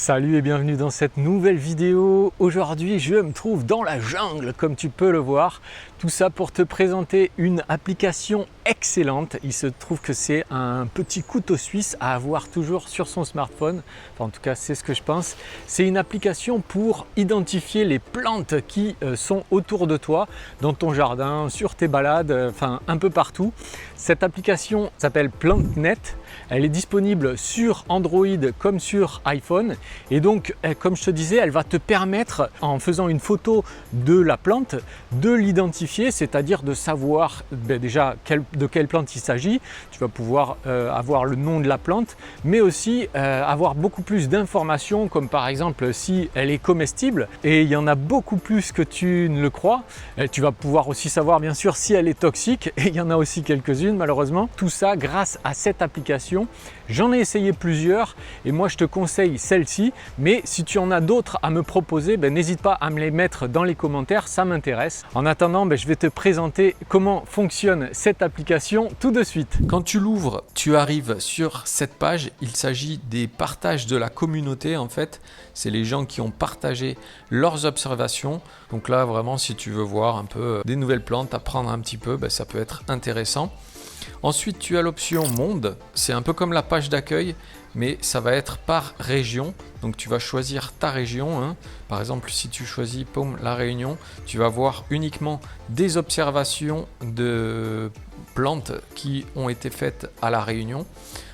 Salut et bienvenue dans cette nouvelle vidéo. Aujourd'hui, je me trouve dans la jungle, comme tu peux le voir. Tout ça pour te présenter une application excellente. Il se trouve que c'est un petit couteau suisse à avoir toujours sur son smartphone. Enfin, en tout cas, c'est ce que je pense. C'est une application pour identifier les plantes qui sont autour de toi, dans ton jardin, sur tes balades, enfin un peu partout. Cette application s'appelle PlantNet. Elle est disponible sur Android comme sur iPhone. Et donc, comme je te disais, elle va te permettre, en faisant une photo de la plante, de l'identifier, c'est-à-dire de savoir déjà de quelle plante il s'agit. Tu vas pouvoir avoir le nom de la plante, mais aussi avoir beaucoup plus d'informations, comme par exemple si elle est comestible. Et il y en a beaucoup plus que tu ne le crois. Tu vas pouvoir aussi savoir, bien sûr, si elle est toxique. Et il y en a aussi quelques-unes, malheureusement. Tout ça grâce à cette application. J'en ai essayé plusieurs et moi je te conseille celle-ci, mais si tu en as d'autres à me proposer, n'hésite pas à me les mettre dans les commentaires, ça m'intéresse. En attendant, je vais te présenter comment fonctionne cette application tout de suite. Quand tu l'ouvres, tu arrives sur cette page. Il s'agit des partages de la communauté en fait. C'est les gens qui ont partagé leurs observations. Donc là vraiment, si tu veux voir un peu des nouvelles plantes, apprendre un petit peu, ça peut être intéressant. Ensuite, tu as l'option monde. C'est un peu comme la page d'accueil, mais ça va être par région. Donc, tu vas choisir ta région. Par exemple, si tu choisis la Réunion, tu vas voir uniquement des observations de plantes qui ont été faites à la Réunion.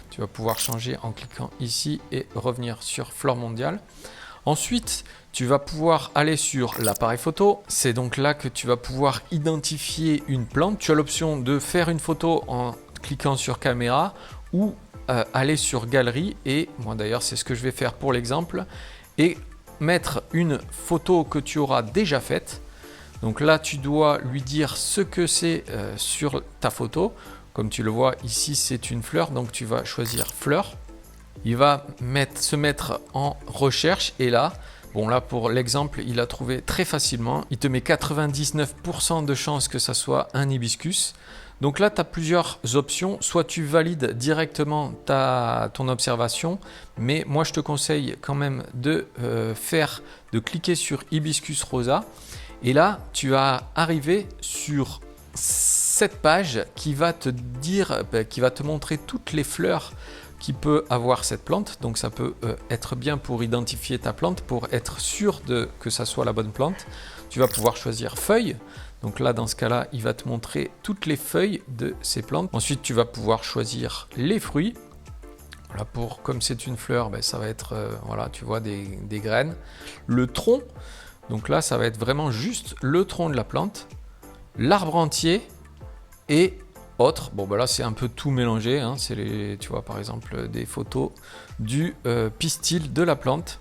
Tu vas pouvoir changer en cliquant ici et revenir sur Flore mondiale. Ensuite, tu vas pouvoir aller sur l'appareil photo. C'est donc là que tu vas pouvoir identifier une plante. Tu as l'option de faire une photo en cliquant sur caméra ou aller sur galerie. Et moi d'ailleurs, c'est ce que je vais faire pour l'exemple. Et mettre une photo que tu auras déjà faite. Donc là, tu dois lui dire ce que c'est sur ta photo. Comme tu le vois ici, c'est une fleur. Donc tu vas choisir fleur. Il va se mettre en recherche et là, pour l'exemple, il a trouvé très facilement. Il te met 99% de chances que ça soit un hibiscus. Donc là, tu as plusieurs options. Soit tu valides directement ton observation, mais moi je te conseille quand même de cliquer sur hibiscus rosa. Et là, tu vas arriver sur cette page qui va te dire, qui va te montrer toutes les fleurs qui peut avoir cette plante. Donc ça peut être bien pour identifier ta plante, pour être sûr que ça soit la bonne plante. Tu vas pouvoir choisir feuilles. Donc là, dans ce cas-là, il va te montrer toutes les feuilles de ces plantes. Ensuite, tu vas pouvoir choisir les fruits. Voilà, comme c'est une fleur, ça va être tu vois des graines. Le tronc, donc là, ça va être vraiment juste le tronc de la plante, l'arbre entier et autres. Là c'est un peu tout mélangé, tu vois par exemple des photos du pistil de la plante.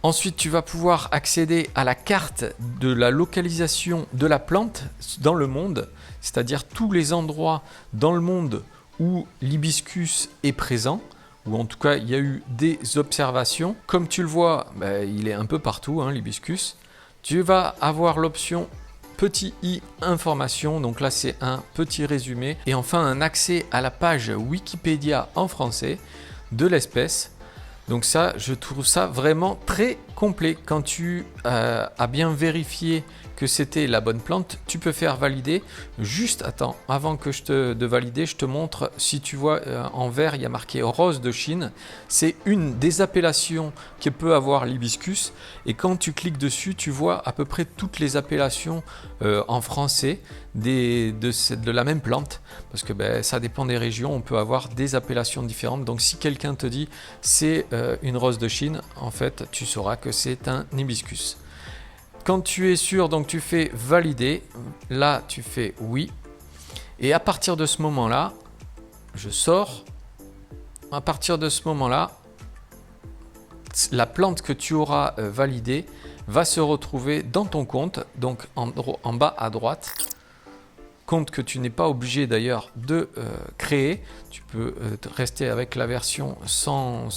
Ensuite tu vas pouvoir accéder à la carte de la localisation de la plante dans le monde, c'est-à-dire tous les endroits dans le monde où l'hibiscus est présent, ou en tout cas il y a eu des observations. Comme tu le vois, il est un peu partout l'hibiscus. Tu vas avoir l'option petit i information, donc là c'est un petit résumé, et enfin un accès à la page Wikipédia en français de l'espèce. Donc ça, je trouve ça vraiment très complet. Quand tu as bien vérifié que c'était la bonne plante, tu peux faire valider. Juste, attends, avant que de valider, je te montre, si tu vois en vert, il y a marqué rose de Chine. C'est une des appellations que peut avoir l'hibiscus. Et quand tu cliques dessus, tu vois à peu près toutes les appellations en français de la même plante. Parce que ça dépend des régions, on peut avoir des appellations différentes. Donc si quelqu'un te dit c'est une rose de Chine, en fait, tu sauras que c'est un hibiscus. Quand tu es sûr, donc tu fais valider. Là, tu fais oui. Et à partir de ce moment-là, je sors. À partir de ce moment-là, la plante que tu auras validée va se retrouver dans ton compte, donc en bas à droite. Compte que tu n'es pas obligé d'ailleurs de créer. Tu peux rester avec la version sans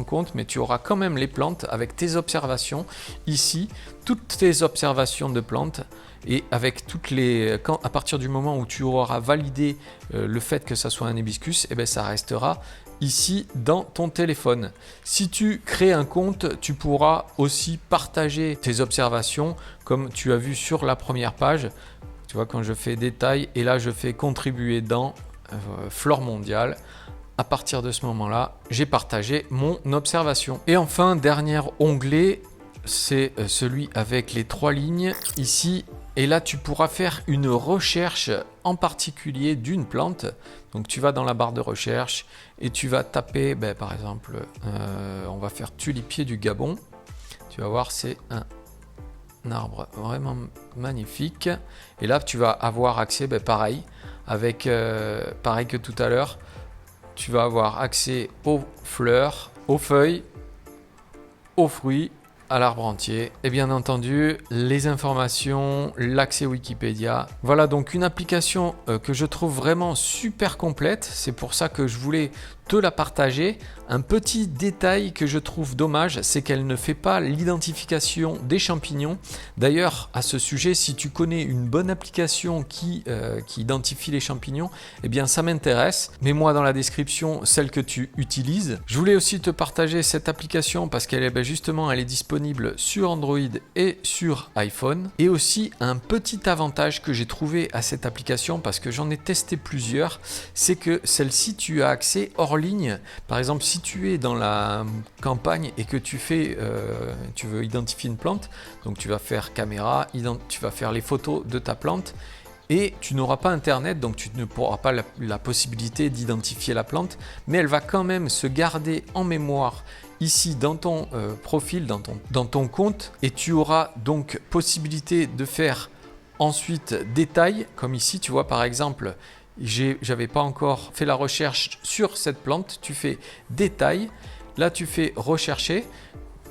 compte, mais tu auras quand même les plantes avec tes observations. Ici, toutes tes observations de plantes et avec à partir du moment où tu auras validé le fait que ça soit un hibiscus, ça restera ici dans ton téléphone. Si tu crées un compte, tu pourras aussi partager tes observations comme tu as vu sur la première page. Tu vois, quand je fais détails et là je fais contribuer dans Flore mondiale. À partir de ce moment-là, j'ai partagé mon observation. Et enfin, dernier onglet, c'est celui avec les 3 lignes ici. Et là, tu pourras faire une recherche en particulier d'une plante. Donc, tu vas dans la barre de recherche et tu vas taper, par exemple, on va faire tulipier du Gabon. Tu vas voir, c'est un arbre vraiment magnifique. Et là, tu vas avoir accès, pareil, avec pareil que tout à l'heure. Tu vas avoir accès aux fleurs, aux feuilles, aux fruits, à l'arbre entier et bien entendu les informations, l'accès Wikipédia. Voilà donc une application que je trouve vraiment super complète. C'est pour ça que je voulais te la partager. Un petit détail que je trouve dommage, c'est qu'elle ne fait pas l'identification des champignons. D'ailleurs, à ce sujet, si tu connais une bonne application qui identifie les champignons, eh bien ça m'intéresse. Mets-moi dans la description celle que tu utilises. Je voulais aussi te partager cette application parce qu'elle est justement elle est disponible sur Android et sur iPhone. Et aussi un petit avantage que j'ai trouvé à cette application parce que j'en ai testé plusieurs, c'est que celle-ci tu as accès hors ligne. Par exemple, si tu es dans la campagne et que tu veux identifier une plante, donc tu vas faire caméra, tu vas faire les photos de ta plante et tu n'auras pas internet, donc tu ne pourras pas la possibilité d'identifier la plante, mais elle va quand même se garder en mémoire ici dans ton profil, dans ton compte, et tu auras donc possibilité de faire ensuite détail, comme ici, tu vois par exemple, j'avais pas encore fait la recherche sur cette plante, tu fais détail, là tu fais rechercher,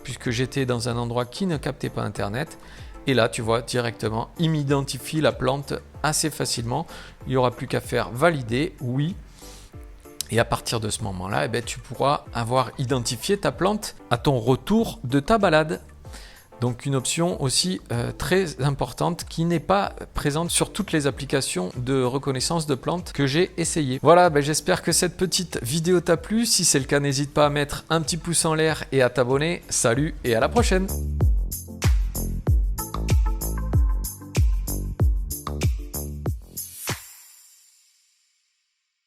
puisque j'étais dans un endroit qui ne captait pas internet, et là tu vois directement, il m'identifie la plante assez facilement, il n'y aura plus qu'à faire valider, oui, et à partir de ce moment-là, tu pourras avoir identifié ta plante à ton retour de ta balade. Donc une option aussi très importante qui n'est pas présente sur toutes les applications de reconnaissance de plantes que j'ai essayé. Voilà, j'espère que cette petite vidéo t'a plu. Si c'est le cas, n'hésite pas à mettre un petit pouce en l'air et à t'abonner. Salut et à la prochaine!